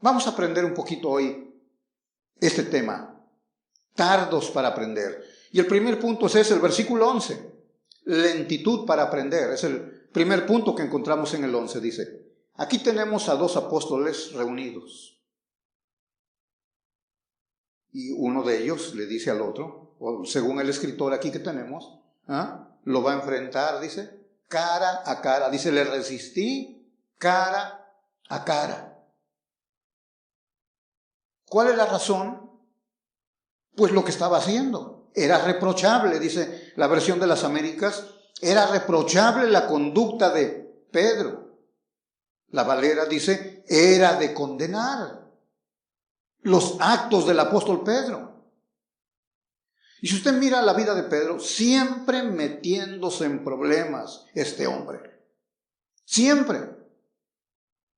Vamos a aprender un poquito hoy este tema, tardos para aprender. Y el primer punto es el versículo 11, lentitud para aprender. Es el primer punto que encontramos en el 11, dice, aquí tenemos a dos apóstoles reunidos. Y uno de ellos le dice al otro, o según el escritor aquí que tenemos, lo va a enfrentar, dice, cara a cara. Dice, le resistí cara a cara. ¿Cuál es la razón? Pues lo que estaba haciendo. Era reprochable, dice la versión de las Américas, era reprochable la conducta de Pedro. La Valera dice, era de condenar los actos del apóstol Pedro. Y si usted mira la vida de Pedro, siempre metiéndose en problemas este hombre. Siempre.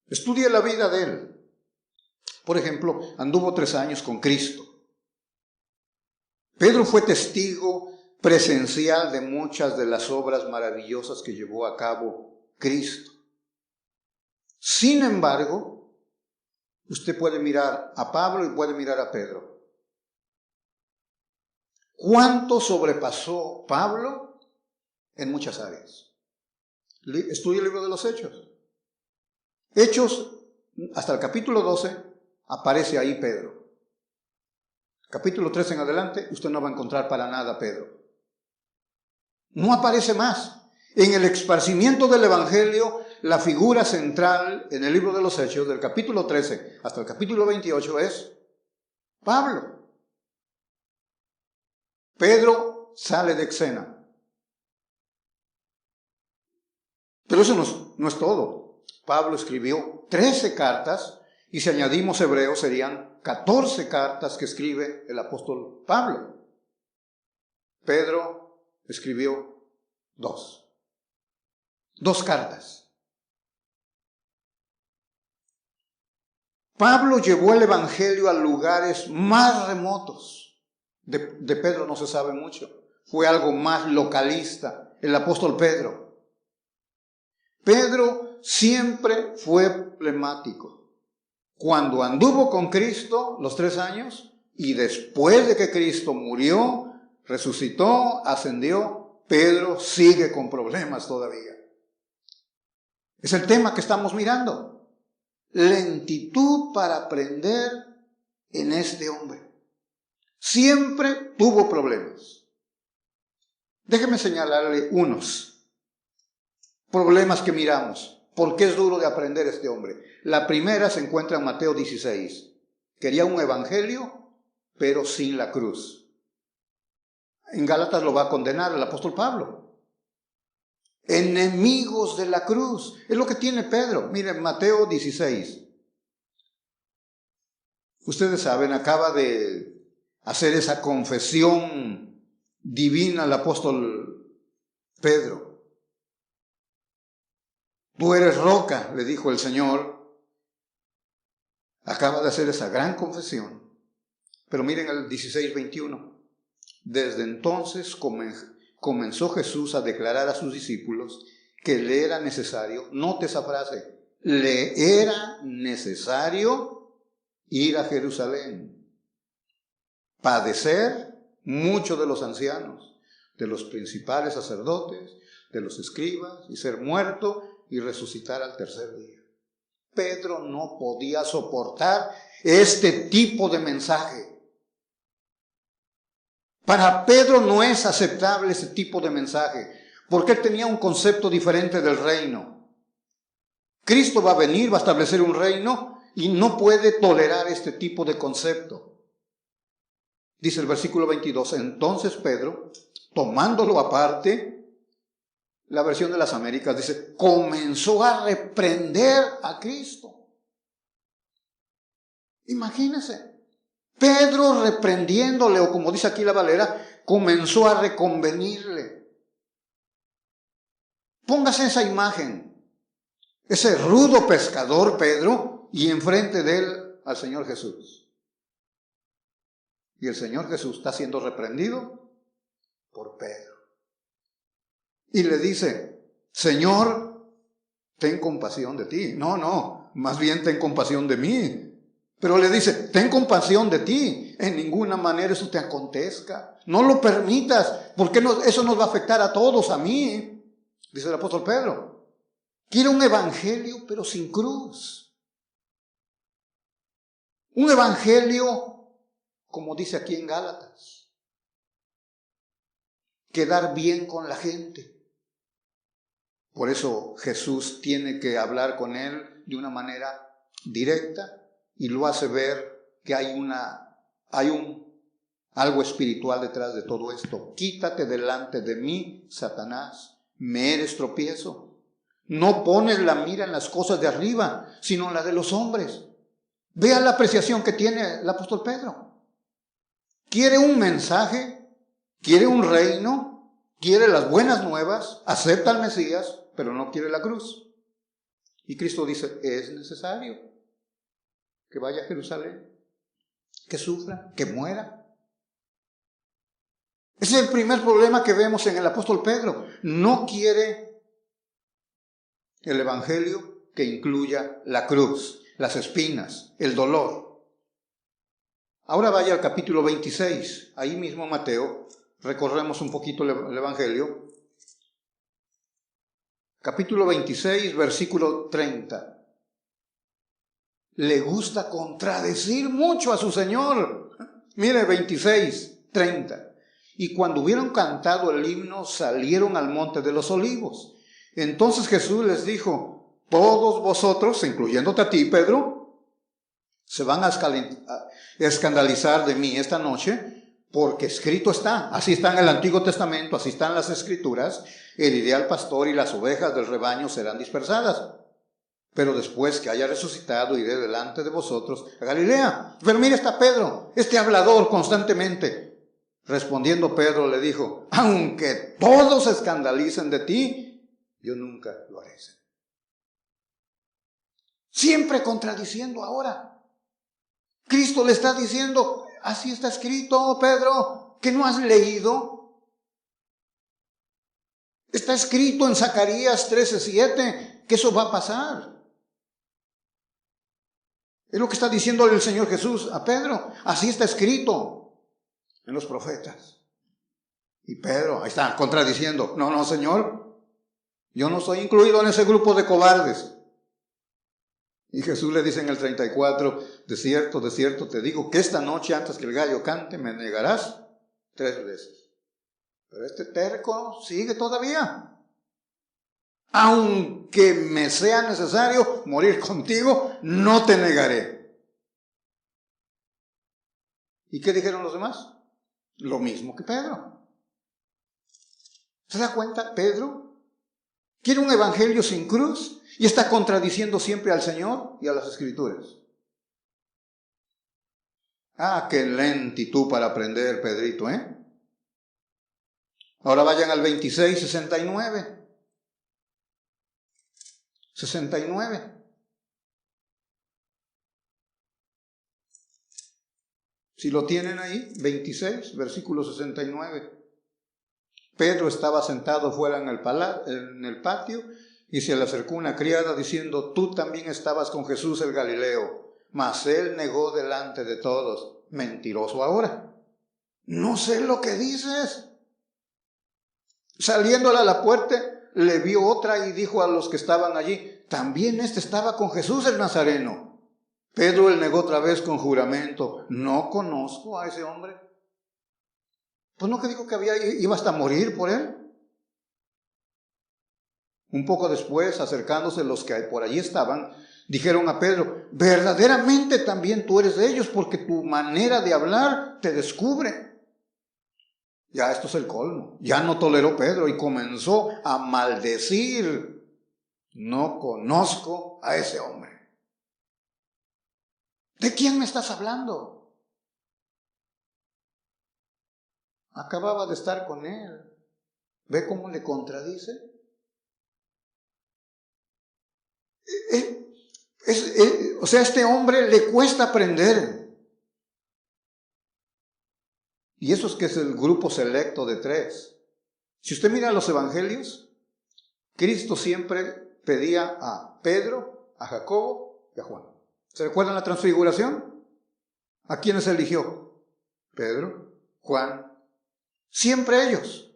Estudie la vida de él. Por ejemplo, anduvo 3 años con Cristo. Pedro fue testigo presencial de muchas de las obras maravillosas que llevó a cabo Cristo. Sin embargo, usted puede mirar a Pablo y puede mirar a Pedro. ¿Cuánto sobrepasó Pablo en muchas áreas? Estudia el libro de los Hechos. Hechos, hasta el capítulo 12, aparece ahí Pedro. Capítulo 3 en adelante, usted no va a encontrar para nada a Pedro. No aparece más. En el esparcimiento del Evangelio, la figura central en el libro de los Hechos, del capítulo 13 hasta el capítulo 28, es Pablo. Pedro sale de escena. Pero eso no es todo. Pablo escribió 13 cartas y si añadimos Hebreos serían 14 cartas que escribe el apóstol Pablo. Pedro escribió 2 cartas. Pablo llevó el evangelio a lugares más remotos. De Pedro no se sabe mucho. Fue algo más localista, el apóstol Pedro. Pedro siempre fue problemático. Cuando anduvo con Cristo los 3 años y después de que Cristo murió, resucitó, ascendió, Pedro sigue con problemas todavía. Es el tema que estamos mirando. Lentitud para aprender en este hombre. Siempre tuvo problemas. Déjeme señalarle unos problemas que miramos. ¿Por qué es duro de aprender este hombre? La primera se encuentra en Mateo 16. Quería un evangelio, pero sin la cruz. En Gálatas lo va a condenar el apóstol Pablo. Enemigos de la cruz. Es lo que tiene Pedro. Miren, Mateo 16. Ustedes saben, acaba de hacer esa confesión divina el apóstol Pedro. Tú eres roca, le dijo el Señor. Acaba de hacer esa gran confesión. Pero miren el 16:21. Desde entonces comenzó Jesús a declarar a sus discípulos que le era necesario, note esa frase, le era necesario ir a Jerusalén, padecer mucho de los ancianos, de los principales sacerdotes, de los escribas, y ser muerto y resucitar al tercer día. Pedro no podía soportar este tipo de mensaje. Para Pedro no es aceptable ese tipo de mensaje, porque él tenía un concepto diferente del reino. Cristo va a venir, va a establecer un reino y no puede tolerar este tipo de concepto. Dice el versículo 22, entonces Pedro, tomándolo aparte, la versión de las Américas dice, comenzó a reprender a Cristo. Imagínense, Pedro reprendiéndole, o como dice aquí la Valera, comenzó a reconvenirle. Póngase esa imagen, ese rudo pescador Pedro, y enfrente de él al Señor Jesús. Y el Señor Jesús está siendo reprendido por Pedro. Y le dice, Señor, ten compasión de ti. No, más bien ten compasión de mí. Pero le dice, ten compasión de ti, en ninguna manera eso te acontezca. No lo permitas, porque eso nos va a afectar a todos, a mí, dice el apóstol Pedro. Quiere un evangelio, pero sin cruz. Un evangelio, como dice aquí en Gálatas, quedar bien con la gente. Por eso Jesús tiene que hablar con él de una manera directa y lo hace ver que hay algo espiritual detrás de todo esto. Quítate delante de mí, Satanás, me eres tropiezo. No pones la mira en las cosas de arriba, sino en la de los hombres. Vea la apreciación que tiene el apóstol Pedro. Quiere un mensaje, quiere un reino, quiere las buenas nuevas, acepta al Mesías, pero no quiere la cruz. Y Cristo dice, es necesario que vaya a Jerusalén, que sufra, que muera. Ese es el primer problema que vemos en el apóstol Pedro. No quiere el evangelio que incluya la cruz, las espinas, el dolor. Ahora vaya al capítulo 26, ahí mismo Mateo, recorremos un poquito el evangelio. Capítulo 26, versículo 30. Le gusta contradecir mucho a su Señor. Mire, 26, 30. Y cuando hubieron cantado el himno, salieron al monte de los olivos. Entonces Jesús les dijo, todos vosotros, incluyéndote a ti, Pedro, se van a escandalizar de mí esta noche, porque escrito está, así está en el Antiguo Testamento, así están las Escrituras, heriré al pastor y las ovejas del rebaño serán dispersadas. Pero después que haya resucitado, iré delante de vosotros a Galilea. Pero mira, está Pedro, este hablador constantemente. Respondiendo Pedro le dijo, aunque todos se escandalicen de ti, yo nunca lo haré. Siempre contradiciendo ahora. Cristo le está diciendo, así está escrito, Pedro, que no has leído. Está escrito en Zacarías 13:7 que eso va a pasar. Es lo que está diciendo el Señor Jesús a Pedro. Así está escrito en los profetas. Y Pedro, ahí está, contradiciendo. No, Señor, yo no soy incluido en ese grupo de cobardes. Y Jesús le dice en el 34, de cierto te digo que esta noche antes que el gallo cante me negarás 3 veces. Pero este terco sigue todavía. Aunque me sea necesario morir contigo, no te negaré. ¿Y qué dijeron los demás? Lo mismo que Pedro. ¿Se da cuenta? Pedro quiere un evangelio sin cruz y está contradiciendo siempre al Señor y a las Escrituras. Ah, qué lentitud para aprender, Pedrito, ¿eh? Ahora vayan al 26, 69. 69. Si lo tienen ahí, 26, versículo 69. Pedro estaba sentado fuera en el patio y se le acercó una criada diciendo, tú también estabas con Jesús el Galileo. Mas él negó delante de todos. Mentiroso ahora. No sé lo que dices. Saliéndole a la puerta, le vio otra y dijo a los que estaban allí, también estaba con Jesús el Nazareno. Pedro él negó otra vez con juramento, no conozco a ese hombre. Pues no que dijo que iba hasta morir por él. Un poco después, acercándose los que por allí estaban, dijeron a Pedro, verdaderamente también tú eres de ellos, porque tu manera de hablar te descubre. Ya esto es el colmo. Ya no toleró Pedro y comenzó a maldecir. No conozco a ese hombre. ¿De quién me estás hablando? Acababa de estar con él. ¿Ve cómo le contradice? O sea, a este hombre le cuesta aprender. Y eso es que es el grupo selecto de 3. Si usted mira los evangelios, Cristo siempre pedía a Pedro, a Jacobo y a Juan. ¿Se recuerdan la transfiguración? ¿A quiénes eligió? Pedro, Juan, siempre ellos.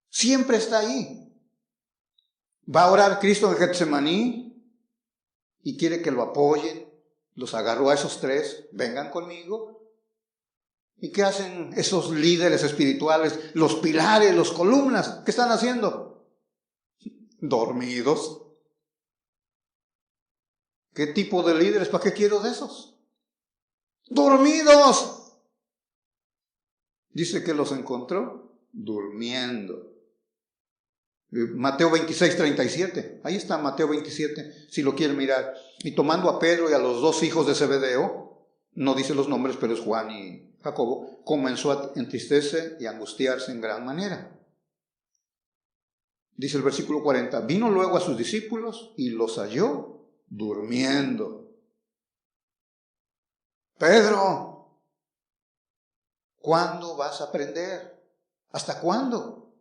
Siempre está ahí. Va a orar Cristo en Getsemaní y quiere que lo apoyen. Los agarró a esos tres, vengan conmigo. ¿Y qué hacen esos líderes espirituales, los pilares, los columnas? ¿Qué están haciendo? Dormidos. ¿Qué tipo de líderes? ¿Para qué quiero de esos? Dormidos. Dice que los encontró durmiendo. Mateo 26:37. Ahí está Mateo 27, si lo quieren mirar. Y tomando a Pedro y a los dos hijos de Zebedeo, no dice los nombres, pero es Juan y Jacobo, comenzó a entristecerse y angustiarse en gran manera. Dice el versículo 40, vino luego a sus discípulos y los halló durmiendo. Pedro, ¿cuándo vas a aprender? ¿Hasta cuándo?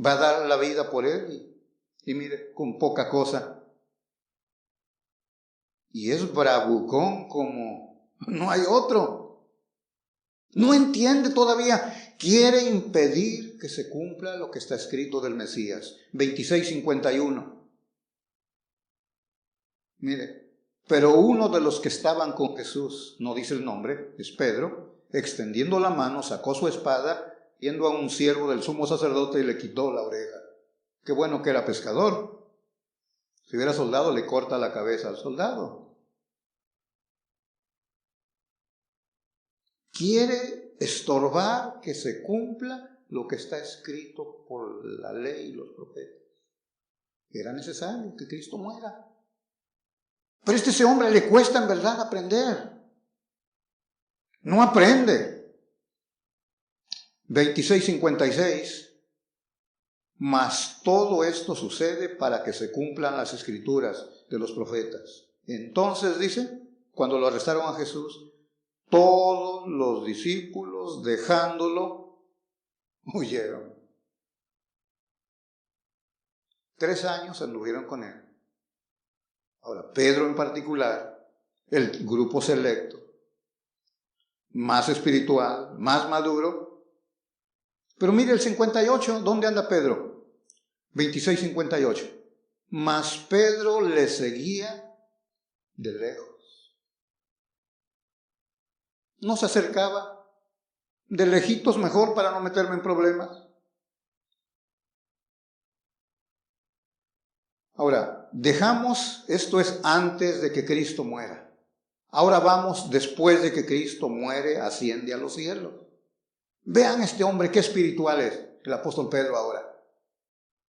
Va a dar la vida por él y mire, con poca cosa. Y es bravucón como no hay otro. No entiende todavía. Quiere impedir que se cumpla lo que está escrito del Mesías. 26:51. Mire, pero uno de los que estaban con Jesús, no dice el nombre, es Pedro, extendiendo la mano, sacó su espada, yendo a un siervo del sumo sacerdote y le quitó la oreja. Qué bueno que era pescador. Si hubiera soldado, le corta la cabeza al soldado. Quiere estorbar que se cumpla lo que está escrito por la ley y los profetas. Era necesario que Cristo muera. Pero a ese hombre le cuesta en verdad aprender. No aprende. 26:56. Mas todo esto sucede para que se cumplan las escrituras de los profetas. Entonces dice, cuando lo arrestaron a Jesús, todos los discípulos, dejándolo, huyeron. 3 años anduvieron con él. Ahora, Pedro en particular, el grupo selecto, más espiritual, más maduro. Pero mire el 58, ¿dónde anda Pedro? 26:58. Mas Pedro le seguía de lejos. No se acercaba. De lejitos mejor para no meterme en problemas. Ahora, dejamos, esto es antes de que Cristo muera. Ahora vamos después de que Cristo muere, asciende a los cielos. Vean este hombre, qué espiritual es el apóstol Pedro ahora.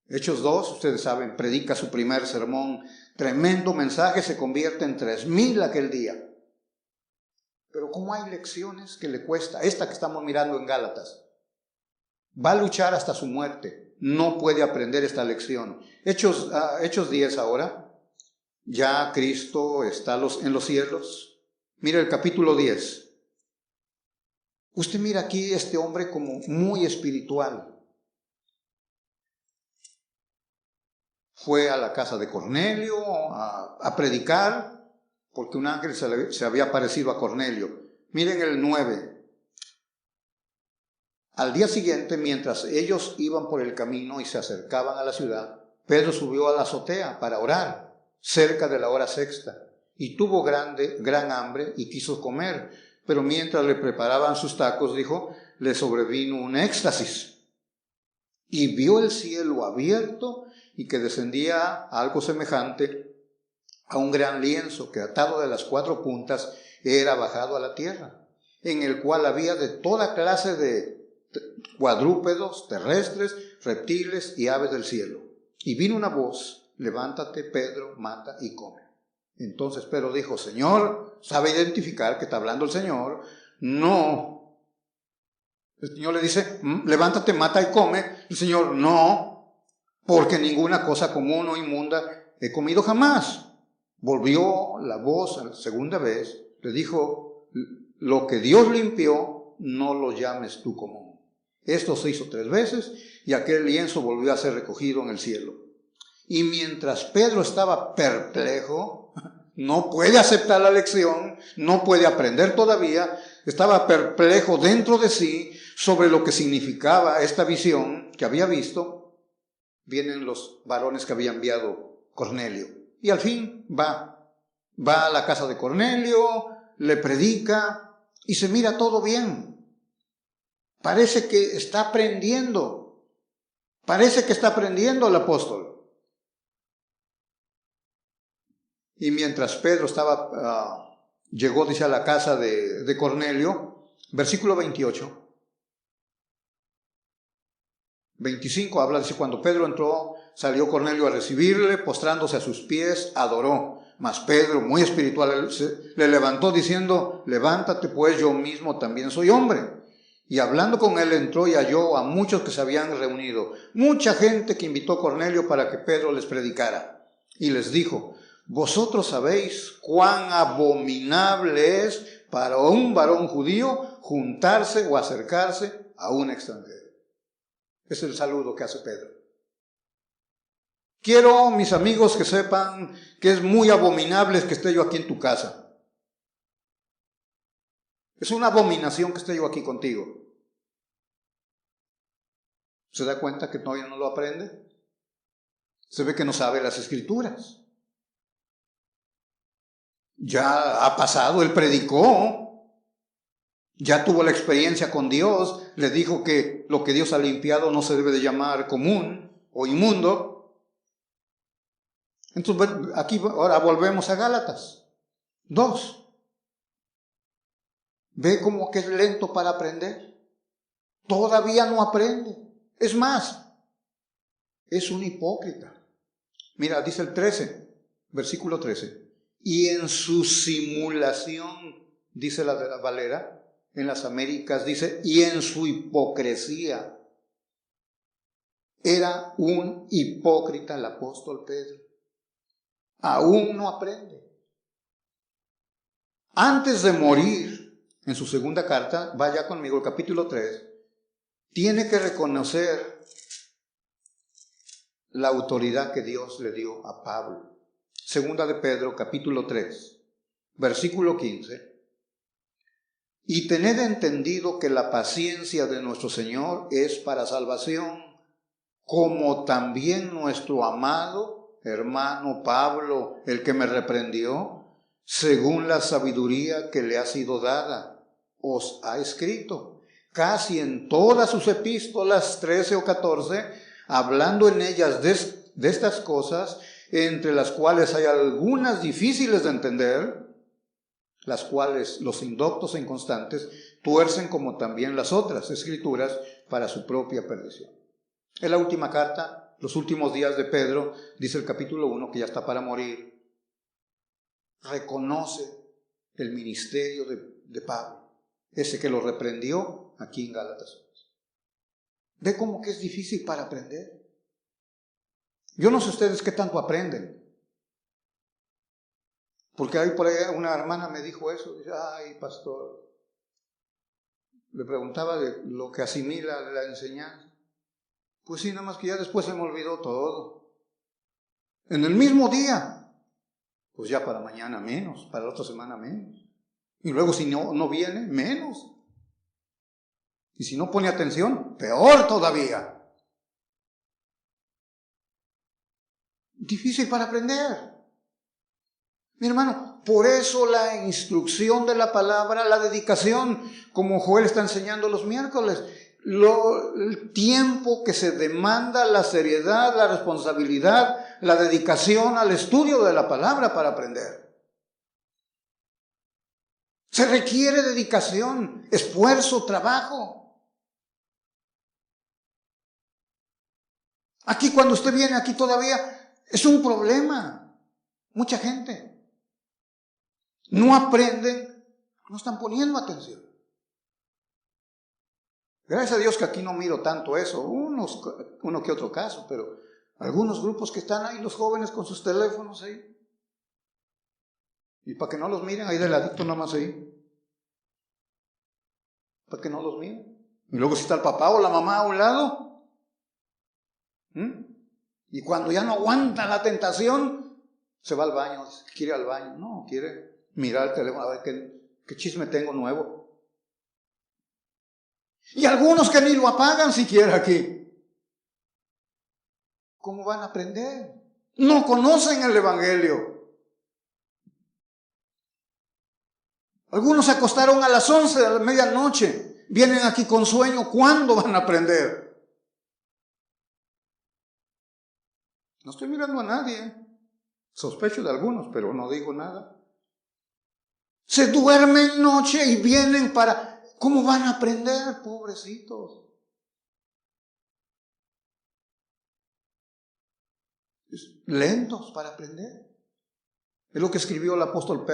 Hechos 2, ustedes saben, predica su primer sermón, tremendo mensaje, se convierte en 3,000 aquel día. Pero como hay lecciones que le cuesta, esta que estamos mirando en Gálatas, va a luchar hasta su muerte, no puede aprender esta lección. Hechos 10 ahora, ya Cristo está en los cielos. Mira el capítulo 10. Usted mira aquí este hombre como muy espiritual. Fue a la casa de Cornelio a predicar, porque un ángel se había aparecido a Cornelio. Miren el 9. Al día siguiente, mientras ellos iban por el camino y se acercaban a la ciudad, Pedro subió a la azotea para orar, cerca de la hora sexta, y tuvo gran hambre y quiso comer. Pero mientras le preparaban sus tacos, dijo, le sobrevino un éxtasis. Y vio el cielo abierto y que descendía algo semejante a un gran lienzo que atado de las 4 puntas era bajado a la tierra, en el cual había de toda clase de cuadrúpedos, terrestres, reptiles y aves del cielo. Y vino una voz, levántate, Pedro, mata y come. Entonces Pedro dijo, Señor, sabe identificar que está hablando el Señor. No. El Señor le dice, levántate, mata y come. El Señor, no, porque ninguna cosa común o inmunda he comido jamás. Volvió la voz la segunda vez, le dijo, lo que Dios limpió, no lo llames tú común. Esto se hizo 3 veces y aquel lienzo volvió a ser recogido en el cielo. Y mientras Pedro estaba perplejo, no puede aceptar la lección, no puede aprender todavía, estaba perplejo dentro de sí sobre lo que significaba esta visión que había visto, vienen los varones que había enviado Cornelio. Y al fin va a la casa de Cornelio, le predica y se mira todo bien. Parece que está aprendiendo. Parece que está aprendiendo el apóstol. Y mientras Pedro llegó, dice, a la casa de Cornelio, versículo 28. 25 habla, dice, cuando Pedro entró, salió Cornelio a recibirle, postrándose a sus pies, adoró. Mas Pedro, muy espiritual, le levantó diciendo, levántate pues, yo mismo también soy hombre. Y hablando con él entró y halló a muchos que se habían reunido, mucha gente que invitó a Cornelio para que Pedro les predicara. Y les dijo, vosotros sabéis cuán abominable es para un varón judío juntarse o acercarse a un extranjero. Es el saludo que hace Pedro. Quiero, mis amigos, que sepan que es muy abominable que esté yo aquí en tu casa. Es una abominación que esté yo aquí contigo. ¿Se da cuenta que todavía no lo aprende? Se ve que no sabe las escrituras. Ya ha pasado, él predicó, ya tuvo la experiencia con Dios, le dijo que lo que Dios ha limpiado no se debe de llamar común o inmundo. Entonces aquí ahora volvemos a Gálatas 2. Ve como que es lento para aprender. Todavía no aprende. Es más, es un hipócrita. Mira, dice el 13, versículo 13. Y en su simulación, dice la de la Valera, en las Américas dice, y en su hipocresía. Era un hipócrita el apóstol Pedro. Aún no aprende. Antes de morir, en su segunda carta, vaya conmigo al capítulo 3, tiene que reconocer la autoridad que Dios le dio a Pablo. Segunda de Pedro, capítulo 3, versículo 15. Y tened entendido que la paciencia de nuestro Señor es para salvación, como también nuestro amado hermano Pablo, el que me reprendió, según la sabiduría que le ha sido dada, os ha escrito, casi en todas sus epístolas, 13 o 14, hablando en ellas de estas cosas, entre las cuales hay algunas difíciles de entender, las cuales los indoctos e inconstantes tuercen como también las otras escrituras para su propia perdición. En la última carta, los últimos días de Pedro, dice el capítulo 1 que ya está para morir, reconoce el ministerio de Pablo, ese que lo reprendió aquí en Gálatas. Ve cómo que es difícil para aprender. Yo no sé ustedes qué tanto aprenden. Porque ahí por ahí una hermana me dijo eso. Dice, ay, pastor. Le preguntaba de lo que asimila la enseñanza. Pues sí, nada más que ya después se me olvidó todo. En el mismo día. Pues ya para mañana menos, para la otra semana menos. Y luego si no viene, menos. Y si no pone atención, peor todavía. Difícil para aprender. Mi hermano, por eso la instrucción de la palabra, la dedicación, como Joel está enseñando los miércoles, el tiempo que se demanda, la seriedad, la responsabilidad, la dedicación al estudio de la palabra para aprender. Se requiere dedicación, esfuerzo, trabajo. Aquí cuando usted viene, aquí todavía es un problema. Mucha gente no aprenden, no están poniendo atención. Gracias a Dios que aquí no miro tanto eso, uno que otro caso, pero algunos grupos que están ahí, los jóvenes con sus teléfonos ahí. Y para que no los miren, ahí de ladito nomás ahí. Para que no los miren. Y luego si está el papá o la mamá a un lado. Y cuando ya no aguanta la tentación, se va al baño, quiere ir al baño. No, quiere mirar el teléfono, a ver qué chisme tengo nuevo. Y algunos que ni lo apagan siquiera aquí. ¿Cómo van a aprender? No conocen el Evangelio. Algunos se acostaron a las 11 de la medianoche. Vienen aquí con sueño. ¿Cuándo van a aprender? No estoy mirando a nadie. Sospecho de algunos, pero no digo nada. Se duermen noche y vienen para... ¿Cómo van a aprender, pobrecitos? Lentos para aprender. Es lo que escribió el apóstol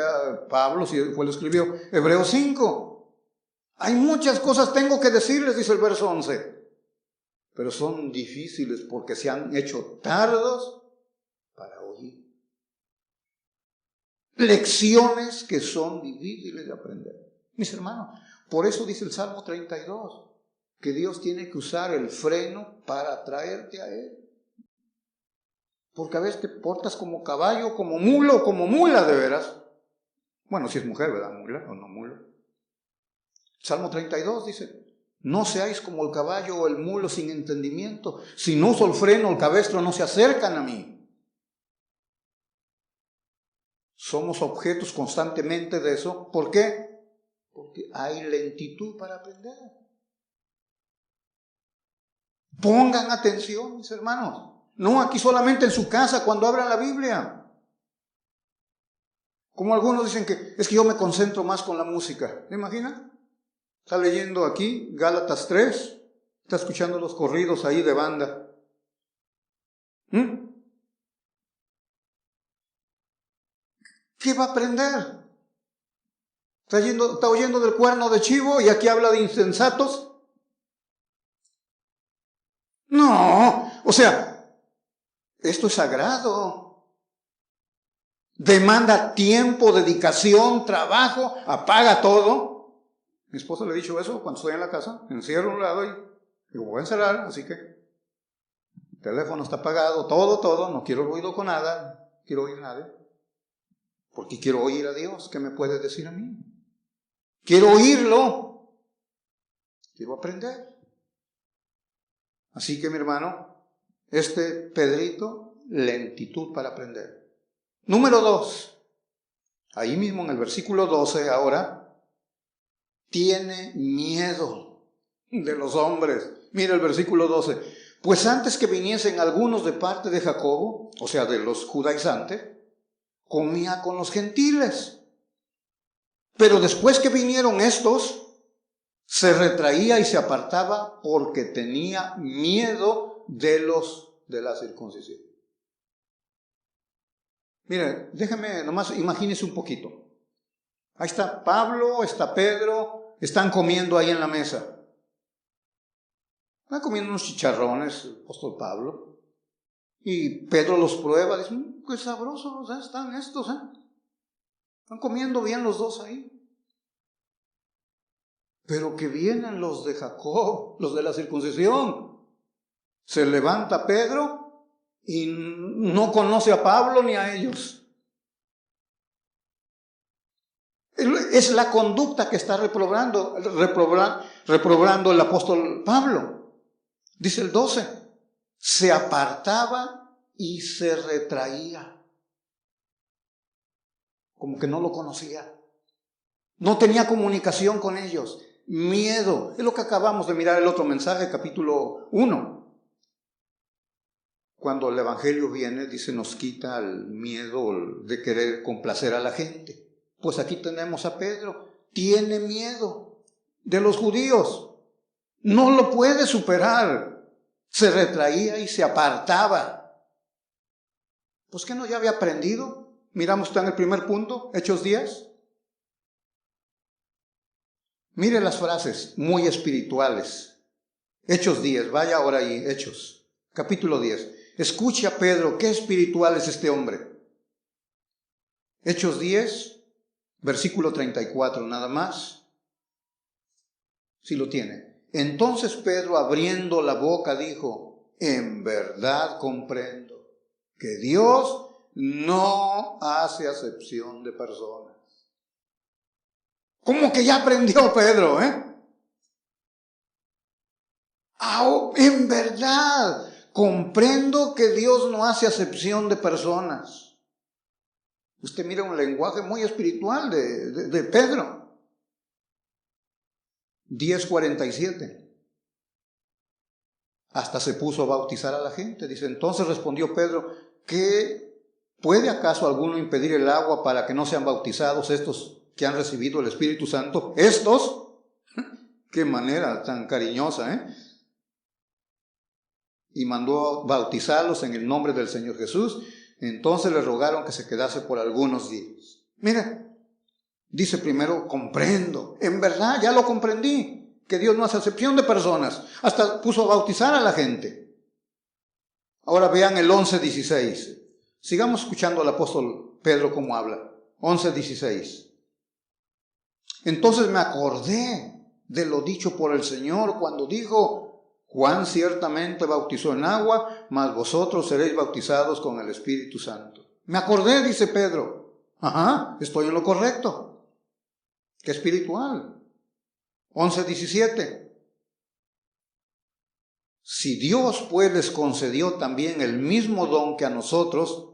Pablo, si fue lo escribió, Hebreos 5. Hay muchas cosas tengo que decirles, dice el verso 11, pero son difíciles porque se han hecho tardos para oír. Lecciones que son difíciles de aprender. Mis hermanos, por eso dice el Salmo 32, que Dios tiene que usar el freno para traerte a Él. Porque a veces te portas como caballo, como mulo, como mula de veras. Bueno, si es mujer, ¿verdad? Mula o no mula. Salmo 32 dice, no seáis como el caballo o el mulo sin entendimiento. Si no uso el freno, el cabestro no se acercan a mí. Somos objetos constantemente de eso. ¿Por qué? Porque hay lentitud para aprender. Pongan atención, mis hermanos. No aquí solamente en su casa cuando abran la Biblia. Como algunos dicen que es que yo me concentro más con la música. ¿Me imaginan? Está leyendo aquí Gálatas 3. Está escuchando los corridos ahí de banda. ¿Qué va a aprender? Está oyendo del cuerno de chivo y aquí habla de insensatos. No, o sea, esto es sagrado. Demanda tiempo, dedicación, trabajo, apaga todo. Mi esposa le ha dicho eso cuando estoy en la casa, me encierro a un lado y digo, voy a encerrar, así que el teléfono está apagado, todo, no quiero ruido con nada, no quiero oír nada. Porque quiero oír a Dios, ¿qué me puede decir a mí? Quiero oírlo, quiero aprender. Así que mi hermano, Pedrito, lentitud para aprender. Número 2, ahí mismo en el versículo 12 ahora, tiene miedo de los hombres. Mira el versículo 12. Pues antes que viniesen algunos de parte de Jacobo, o sea de los judaizantes, comía con los gentiles. Pero después que vinieron estos, se retraía y se apartaba porque tenía miedo de la circuncisión. Miren, déjenme nomás, imagínense un poquito. Ahí está Pablo, está Pedro, están comiendo ahí en la mesa. Están comiendo unos chicharrones, el apóstol Pablo. Y Pedro los prueba, dice, qué sabrosos están estos, Están comiendo bien los dos ahí. Pero que vienen los de Jacob, los de la circuncisión. Se levanta Pedro y no conoce a Pablo ni a ellos. Es la conducta que está reprobando el apóstol Pablo. Dice el 12, se apartaba y se retraía. Como que no lo conocía. No tenía comunicación con ellos. Miedo. Es lo que acabamos de mirar el otro mensaje, capítulo 1. Cuando el Evangelio viene, dice, nos quita el miedo de querer complacer a la gente. Pues aquí tenemos a Pedro. Tiene miedo de los judíos. No lo puede superar. Se retraía y se apartaba. Pues ¿qué no ya había aprendido? Miramos, está en el primer punto, Hechos 10. Mire las frases muy espirituales. Hechos 10, vaya ahora ahí, Hechos, capítulo 10. Escucha Pedro, qué espiritual es este hombre. Hechos 10, versículo 34, nada más. Si lo tiene. Entonces Pedro, abriendo la boca, dijo, en verdad comprendo que Dios no hace acepción de personas. ¿Cómo que ya aprendió Pedro, en verdad, comprendo que Dios no hace acepción de personas. Usted mira un lenguaje muy espiritual de Pedro. 10:47. Hasta se puso a bautizar a la gente. Dice, entonces respondió Pedro, ¿qué puede acaso alguno impedir el agua para que no sean bautizados estos que han recibido el Espíritu Santo? ¿Estos? Qué manera tan cariñosa, Y mandó bautizarlos en el nombre del Señor Jesús. Entonces le rogaron que se quedase por algunos días. Mira, dice primero, comprendo. En verdad, ya lo comprendí, que Dios no hace acepción de personas. Hasta puso a bautizar a la gente. Ahora vean el 11:16. Sigamos escuchando al apóstol Pedro cómo habla. 11:16. Entonces me acordé de lo dicho por el Señor cuando dijo, Juan ciertamente bautizó en agua, mas vosotros seréis bautizados con el Espíritu Santo. Me acordé, dice Pedro. Estoy en lo correcto. Qué espiritual. 11:17. Si Dios pues les concedió también el mismo don que a nosotros,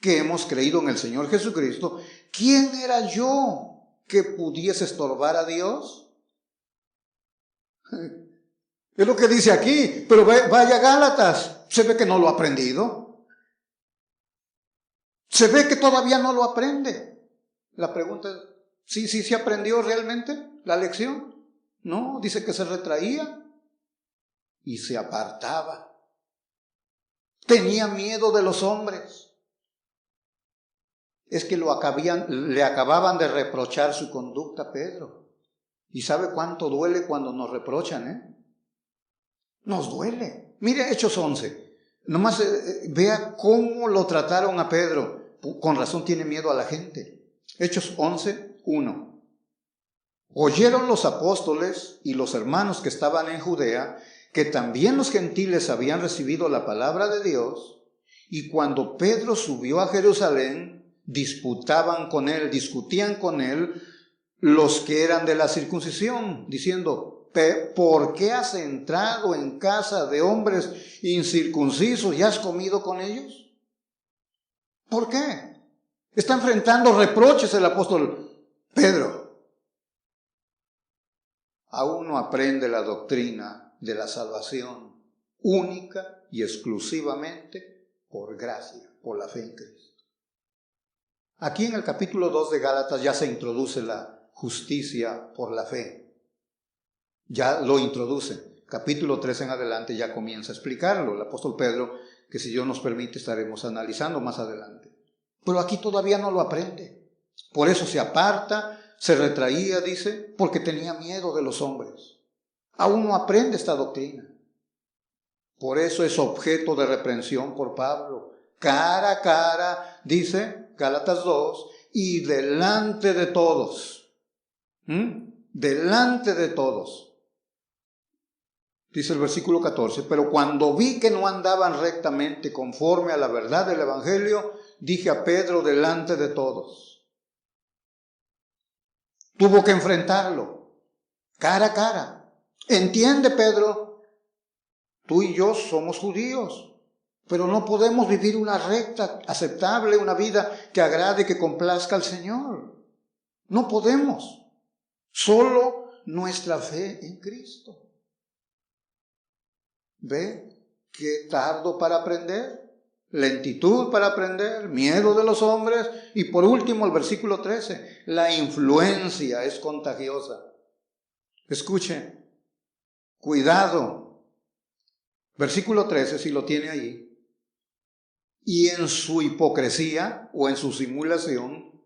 que hemos creído en el Señor Jesucristo, ¿quién era yo que pudiese estorbar a Dios? Es lo que dice aquí, pero vaya Gálatas, se ve que no lo ha aprendido. Se ve que todavía no lo aprende. La pregunta es, ¿sí aprendió realmente la lección? No, dice que se retraía y se apartaba. Tenía miedo de los hombres. Es que le acababan de reprochar su conducta a Pedro. ¿Y sabe cuánto duele cuando nos reprochan, Nos duele. Mire Hechos 11. Nomás vea cómo lo trataron a Pedro. Con razón tiene miedo a la gente. Hechos 11:1. Oyeron los apóstoles y los hermanos que estaban en Judea que también los gentiles habían recibido la palabra de Dios, y cuando Pedro subió a Jerusalén, discutían con él los que eran de la circuncisión, diciendo, ¿por qué has entrado en casa de hombres incircuncisos y has comido con ellos? ¿Por qué? Está enfrentando reproches el apóstol Pedro. Aún no aprende la doctrina de la salvación única y exclusivamente por gracia, por la fe en Cristo. Aquí en el capítulo 2 de Gálatas ya se introduce la justicia por la fe. Ya lo introduce. Capítulo 3 en adelante ya comienza a explicarlo el apóstol Pedro, que si Dios nos permite estaremos analizando más adelante. Pero aquí todavía no lo aprende. Por eso se aparta, se retraía, dice, porque tenía miedo de los hombres. Aún no aprende esta doctrina. Por eso es objeto de reprensión por Pablo. Cara a cara, dice Gálatas 2, y delante de todos. Delante de todos. Dice el versículo 14, pero cuando vi que no andaban rectamente conforme a la verdad del Evangelio, dije a Pedro delante de todos. Tuvo que enfrentarlo, cara a cara. ¿Entiende, Pedro? Tú y yo somos judíos, pero no podemos vivir una recta, aceptable, una vida que agrade, que complazca al Señor. No podemos. Solo nuestra fe en Cristo. ¿Ve? Qué tardo para aprender, lentitud para aprender, miedo de los hombres. Y por último el versículo 13, la influencia es contagiosa. Escuche, cuidado. Versículo 13, si lo tiene ahí. Y en su hipocresía o en su simulación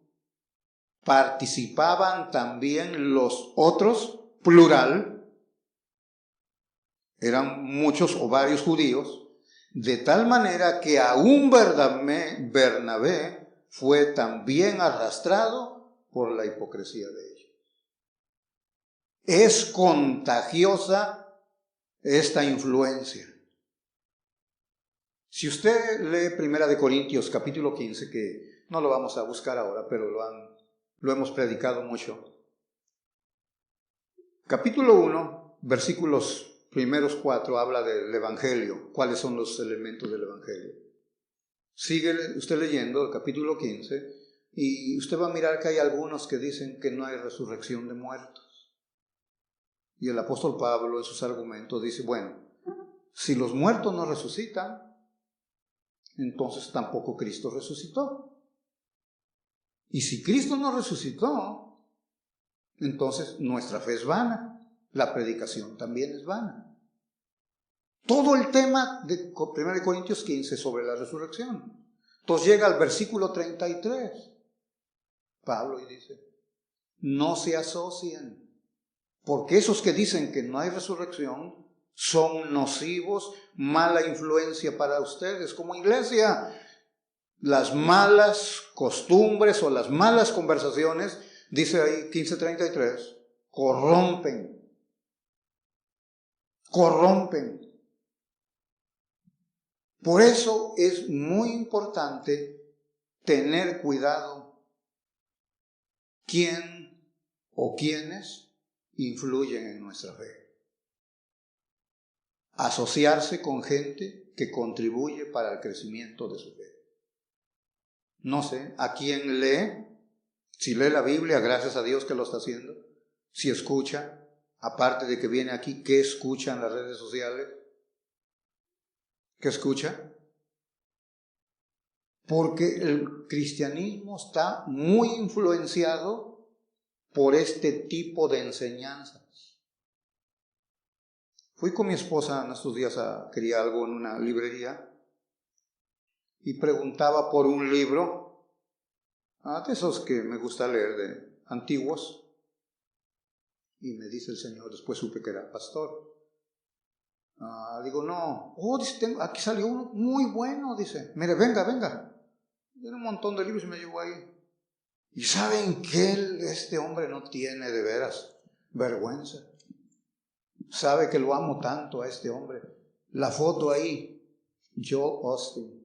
participaban también los otros, plural, eran muchos o varios judíos, de tal manera que aún Bernabé fue también arrastrado por la hipocresía de ellos. Es contagiosa esta influencia. Si usted lee 1 Corintios capítulo 15, que no lo vamos a buscar ahora, pero lo hemos predicado mucho. Capítulo 1, versículos primeros 4, habla del Evangelio. ¿Cuáles son los elementos del Evangelio? Sigue usted leyendo el capítulo 15 y usted va a mirar que hay algunos que dicen que no hay resurrección de muertos. Y el apóstol Pablo en sus argumentos dice, bueno, si los muertos no resucitan, entonces tampoco Cristo resucitó. Y si Cristo no resucitó, entonces nuestra fe es vana, la predicación también es vana. Todo el tema de 1 Corintios 15 sobre la resurrección. Entonces llega al versículo 33, Pablo, y dice, no se asocien, porque esos que dicen que no hay resurrección son nocivos, mala influencia para ustedes como iglesia. Las malas costumbres o las malas conversaciones, dice ahí 15:33, corrompen. Por eso es muy importante tener cuidado quién o quiénes influyen en nuestra fe. Asociarse con gente que contribuye para el crecimiento de su fe. No sé, a quién lee, si lee la Biblia, gracias a Dios que lo está haciendo, si escucha, aparte de que viene aquí, ¿qué escucha en las redes sociales? ¿Qué escucha? Porque el cristianismo está muy influenciado por este tipo de enseñanzas. Fui con mi esposa en estos días quería algo en una librería y preguntaba por un libro, de esos que me gusta leer, de antiguos, y me dice el Señor, después supe que era pastor. Digo, no, dice, aquí salió uno muy bueno, dice, mire, venga. Tiene un montón de libros y me llevó ahí. ¿Y saben qué? Este hombre no tiene de veras vergüenza. Sabe que lo amo tanto a este hombre. La foto ahí, Joel Osteen.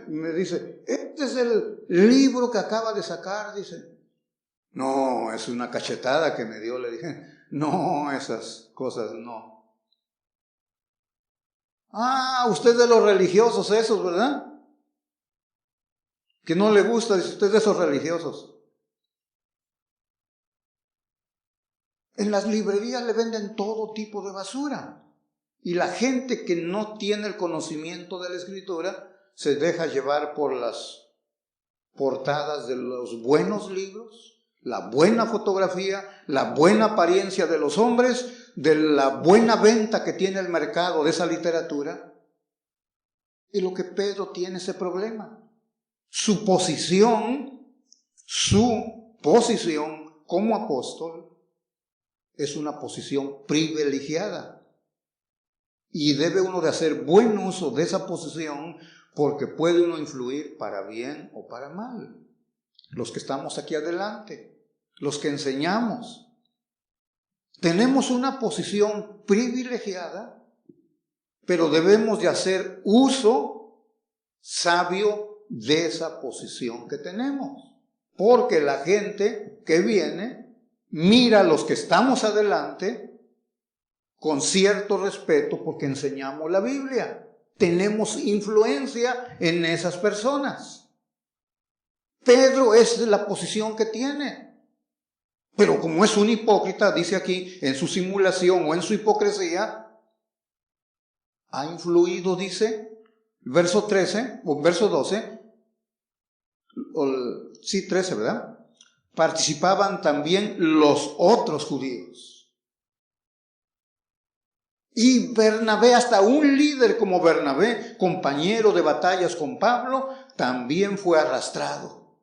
Me dice, este es el libro que acaba de sacar, dice. No, es una cachetada que me dio, le dije. No, esas cosas no. Usted es de los religiosos esos, ¿verdad? Que no le gusta, dice, usted es de esos religiosos. En las librerías le venden todo tipo de basura. Y la gente que no tiene el conocimiento de la Escritura se deja llevar por las portadas de los buenos libros, la buena fotografía, la buena apariencia de los hombres, de la buena venta que tiene el mercado de esa literatura. Y lo que Pedro tiene ese problema. Su posición como apóstol es una posición privilegiada. Y debe uno de hacer buen uso de esa posición porque puede uno influir para bien o para mal. Los que estamos aquí adelante, los que enseñamos, tenemos una posición privilegiada, pero debemos de hacer uso sabio de esa posición que tenemos. Porque la gente que viene mira a los que estamos adelante con cierto respeto porque enseñamos la Biblia. Tenemos influencia en esas personas. Pedro es la posición que tiene. Pero como es un hipócrita, dice aquí, en su simulación o en su hipocresía, ha influido, dice, verso 13 o verso 12, 13, ¿verdad? Participaban también los otros judíos. Y Bernabé, hasta un líder como Bernabé, compañero de batallas con Pablo, también fue arrastrado.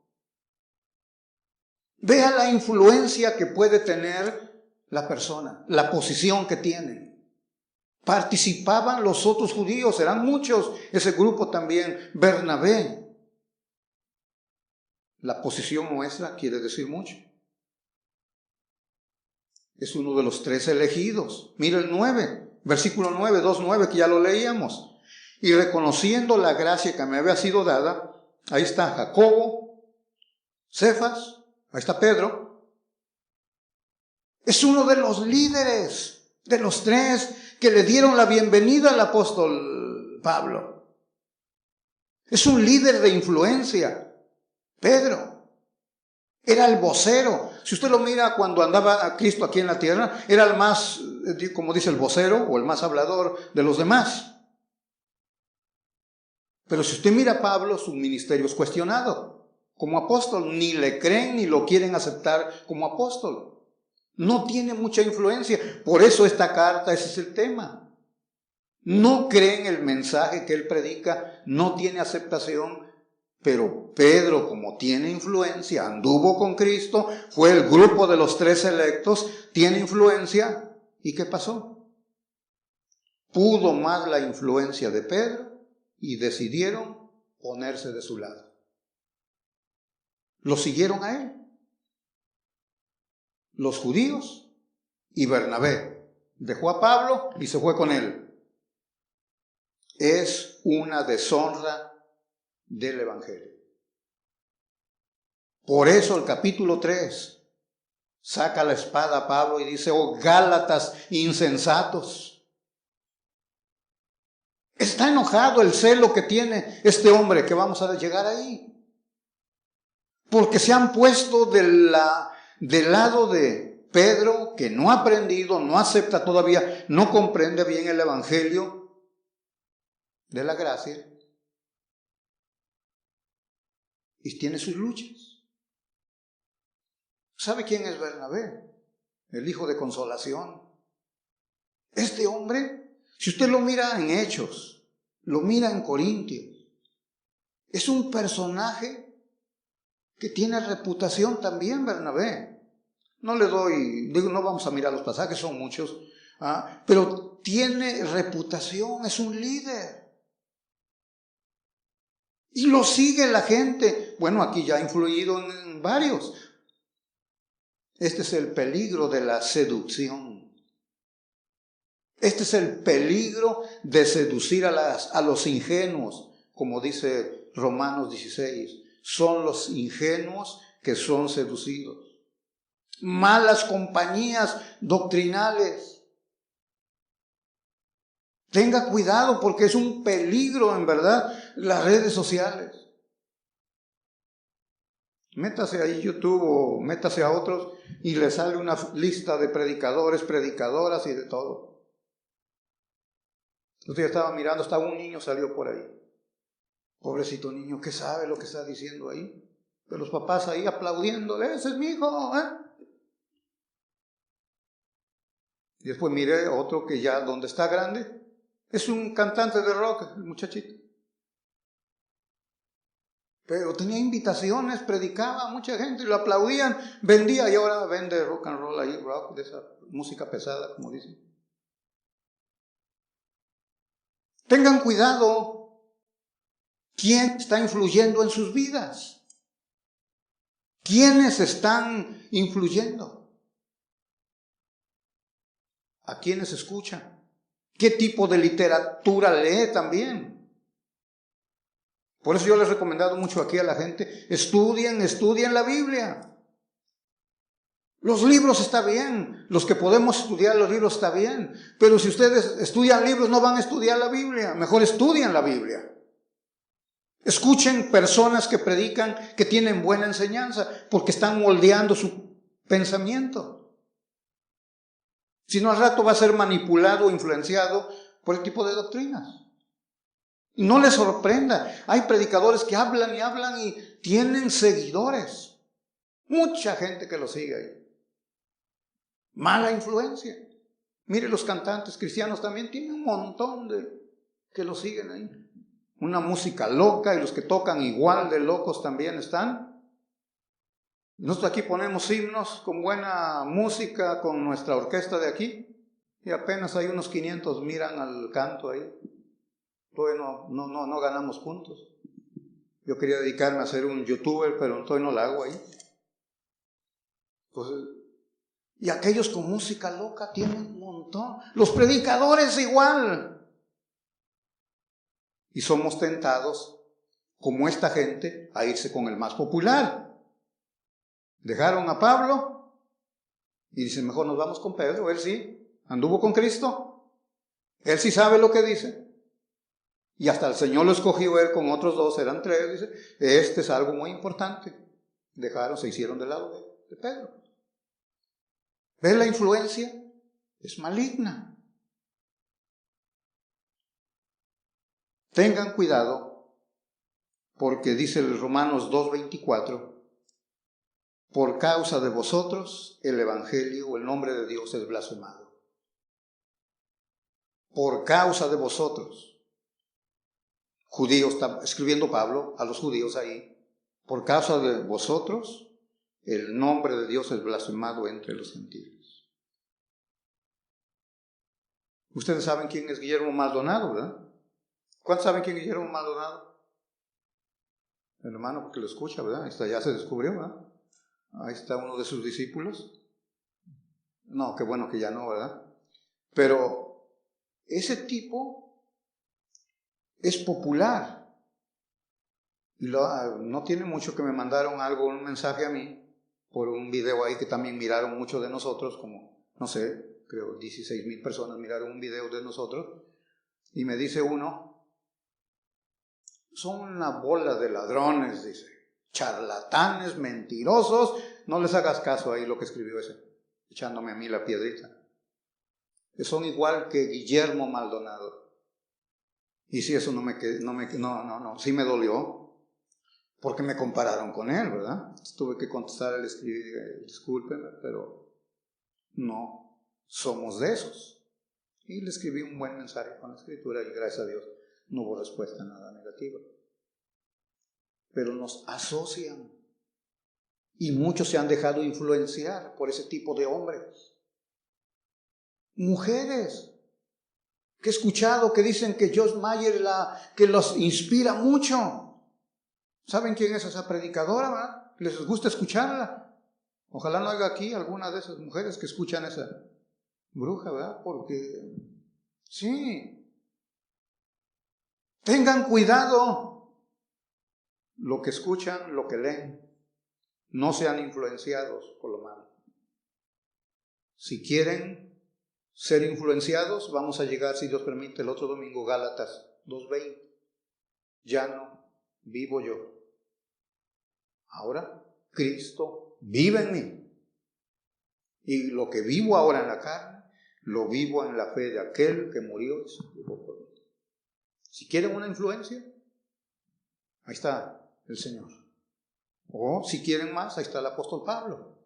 Vea la influencia que puede tener la persona, la posición que tienen. Participaban los otros judíos, eran muchos, ese grupo también, Bernabé. La posición nuestra quiere decir mucho. Es uno de los 3 elegidos. Mira el 9. Versículo 9, 2:9, que ya lo leíamos. y reconociendo la gracia que me había sido dada, ahí está Jacobo, Cefas, ahí está Pedro. Es uno de los líderes de los tres que le dieron la bienvenida al apóstol Pablo. Es un líder de influencia, Pedro. Era el vocero. Si usted lo mira cuando andaba a Cristo aquí en la tierra, era el más, como dice, el vocero o el más hablador de los demás. Pero si usted mira a Pablo, su ministerio es cuestionado como apóstol. Ni le creen ni lo quieren aceptar como apóstol. No tiene mucha influencia. Por eso esta carta, ese es el tema. No creen el mensaje que él predica, no tiene aceptación. Pero Pedro, como tiene influencia, anduvo con Cristo, fue el grupo de los 3 electos, tiene influencia. ¿Y qué pasó? Pudo más la influencia de Pedro y decidieron ponerse de su lado. Lo siguieron a él. Los judíos y Bernabé. Dejó a Pablo y se fue con él. Es una deshonra del Evangelio. Por eso el capítulo 3 saca la espada a Pablo y dice: oh Gálatas insensatos. Está enojado el celo que tiene este hombre, que vamos a llegar ahí. Porque se han puesto del lado de Pedro, que no ha aprendido, no acepta todavía, no comprende bien el Evangelio de la gracia. Y tiene sus luchas. ¿Sabe quién es Bernabé? El hijo de consolación. Este hombre, si usted lo mira en Hechos, lo mira en Corintios, es un personaje que tiene reputación también, Bernabé. No le doy, digo, no vamos a mirar los pasajes, son muchos, pero tiene reputación, es un líder. Y lo sigue la gente. Bueno, aquí ya ha influido en varios. Este es el peligro de la seducción. Este es el peligro de seducir a los ingenuos, como dice Romanos 16. Son los ingenuos que son seducidos. Malas compañías doctrinales. Tenga cuidado porque es un peligro, en verdad, las redes sociales. Métase ahí YouTube o métase a otros y le sale una lista de predicadores, predicadoras y de todo. Yo estaba mirando, hasta un niño salió por ahí. Pobrecito niño, ¿qué sabe lo que está diciendo ahí? Pero los papás ahí aplaudiéndole: ese es mi hijo, Y después miré otro que ya donde está grande, es un cantante de rock, el muchachito. Pero tenía invitaciones, predicaba a mucha gente y lo aplaudían, vendía, y ahora vende rock and roll ahí, rock, de esa música pesada, como dicen. Tengan cuidado. ¿Quién está influyendo en sus vidas? ¿Quiénes están influyendo? ¿A quiénes escuchan? ¿Qué tipo de literatura lee también? Por eso yo les he recomendado mucho aquí a la gente: estudien la Biblia. Los libros está bien, los que podemos estudiar los libros está bien, pero si ustedes estudian libros no van a estudiar la Biblia, mejor estudien la Biblia. Escuchen personas que predican, que tienen buena enseñanza, porque están moldeando su pensamiento. Si no, al rato va a ser manipulado o influenciado por el tipo de doctrinas. Y no les sorprenda, hay predicadores que hablan y tienen seguidores. Mucha gente que los sigue ahí. Mala influencia. Mire, los cantantes cristianos también tienen un montón de que los siguen ahí. Una música loca, y los que tocan igual de locos también están. Nosotros aquí ponemos himnos con buena música, con nuestra orquesta de aquí, y apenas hay unos 500 miran al canto ahí. Todavía no ganamos puntos. Yo quería dedicarme a ser un youtuber, pero todavía no lo hago ahí. Pues, y aquellos con música loca tienen un montón. Los predicadores igual. Y somos tentados, como esta gente, a irse con el más popular. Dejaron a Pablo y dicen, mejor nos vamos con Pedro. Él sí anduvo con Cristo. Él sí sabe lo que dice. Y hasta el Señor lo escogió él con otros 2, eran 3. Dice, este es algo muy importante. Dejaron, se hicieron del lado de Pedro. ¿Ves la influencia? Es maligna. Tengan cuidado, porque dice el Romanos 2:24, por causa de vosotros el evangelio o el nombre de Dios es blasfemado. Por causa de vosotros. Judíos, está escribiendo Pablo a los judíos ahí. Por causa de vosotros el nombre de Dios es blasfemado entre los gentiles. Ustedes saben quién es Guillermo Maldonado, ¿verdad? ¿Cuántos saben quién es Guillermo Maldonado? El hermano, porque lo escucha, ¿verdad? Ya se descubrió, ¿verdad? Ahí está uno de sus discípulos. No, qué bueno que ya no, ¿verdad? Pero ese tipo es popular. Y no tiene mucho que me mandaron un mensaje a mí, por un video ahí que también miraron muchos de nosotros, como, no sé, creo 16,000 personas miraron un video de nosotros. Y me dice uno, son una bola de ladrones, dice, charlatanes, mentirosos, no les hagas caso ahí lo que escribió ese, echándome a mí la piedrita. Son igual que Guillermo Maldonado. Y si eso no, sí me dolió, porque me compararon con él, ¿verdad? Tuve que contestar, escribir, discúlpenme, pero no somos de esos. Y le escribí un buen mensaje con la escritura y gracias a Dios no hubo respuesta nada negativa. Pero nos asocian. Y muchos se han dejado influenciar por ese tipo de hombres. Mujeres que he escuchado que dicen que Joyce Meyer que los inspira mucho. ¿Saben quién es esa predicadora, verdad? ¿Les gusta escucharla? Ojalá no haya aquí alguna de esas mujeres que escuchan esa bruja, ¿verdad? Porque sí. Tengan cuidado lo que escuchan, lo que leen. No sean influenciados por lo malo. Si quieren ser influenciados, vamos a llegar, si Dios permite, el otro domingo, Gálatas 2:20. Ya no vivo yo. Ahora Cristo vive en mí. Y lo que vivo ahora en la carne, lo vivo en la fe de aquel que murió y se entregó por mí. Si quieren una influencia, ahí está el Señor. O si quieren más, ahí está el apóstol Pablo.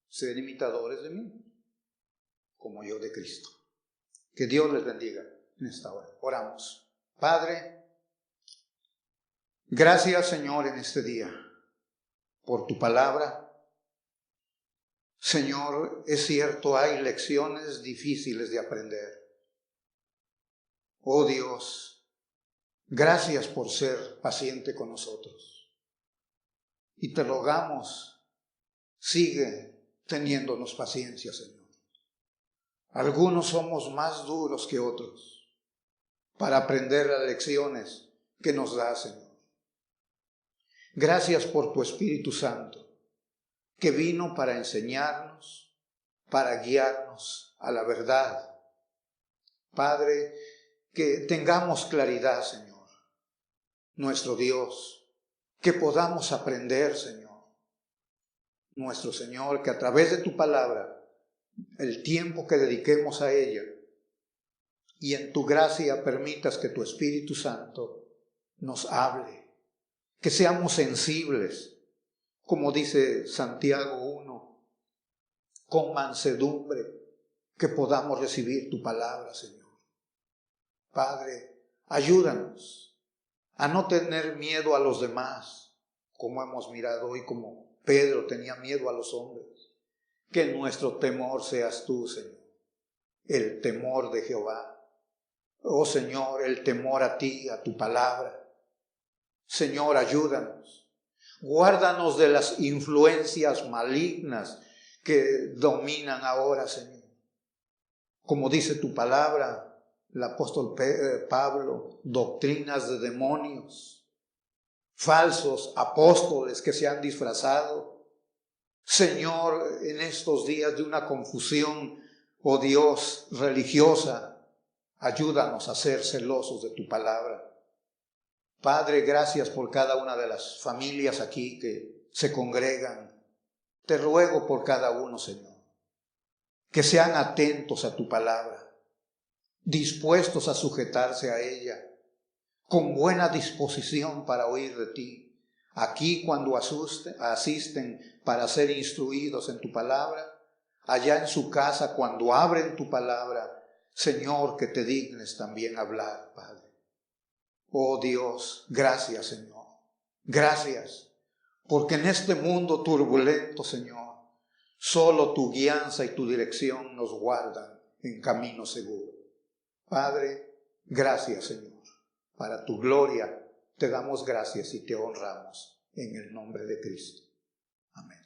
Sed imitadores de mí, como yo de Cristo. Que Dios les bendiga en esta hora. Oramos. Padre, gracias Señor en este día por tu palabra. Señor, es cierto, hay lecciones difíciles de aprender. Oh Dios, gracias por ser paciente con nosotros. Y te rogamos, sigue teniéndonos paciencia, Señor. Algunos somos más duros que otros para aprender las lecciones que nos da, Señor. Gracias por tu Espíritu Santo, que vino para enseñarnos, para guiarnos a la verdad. Padre, que tengamos claridad, Señor, nuestro Dios, que podamos aprender, Señor, nuestro Señor, que a través de tu palabra, el tiempo que dediquemos a ella, y en tu gracia permitas que tu Espíritu Santo nos hable, que seamos sensibles, como dice Santiago 1, con mansedumbre, que podamos recibir tu palabra, Señor. Padre, ayúdanos a no tener miedo a los demás, como hemos mirado hoy, como Pedro tenía miedo a los hombres. Que nuestro temor seas tú, Señor, el temor de Jehová. Oh Señor, el temor a ti, a tu palabra. Señor, ayúdanos. Guárdanos de las influencias malignas que dominan ahora, Señor. Como dice tu palabra, el apóstol Pablo, doctrinas de demonios, falsos apóstoles que se han disfrazado. Señor, en estos días de una confusión, oh Dios, religiosa, ayúdanos a ser celosos de tu palabra. Padre, gracias por cada una de las familias aquí que se congregan. Te ruego por cada uno, Señor, que sean atentos a tu palabra, dispuestos a sujetarse a ella, con buena disposición para oír de ti. Aquí cuando asisten para ser instruidos en tu palabra, allá en su casa cuando abren tu palabra, Señor, que te dignes también hablar, Padre. Oh Dios, gracias, Señor. Gracias, porque en este mundo turbulento, Señor, solo tu guianza y tu dirección nos guardan en camino seguro. Padre, gracias, Señor. Para tu gloria te damos gracias y te honramos en el nombre de Cristo. Amén.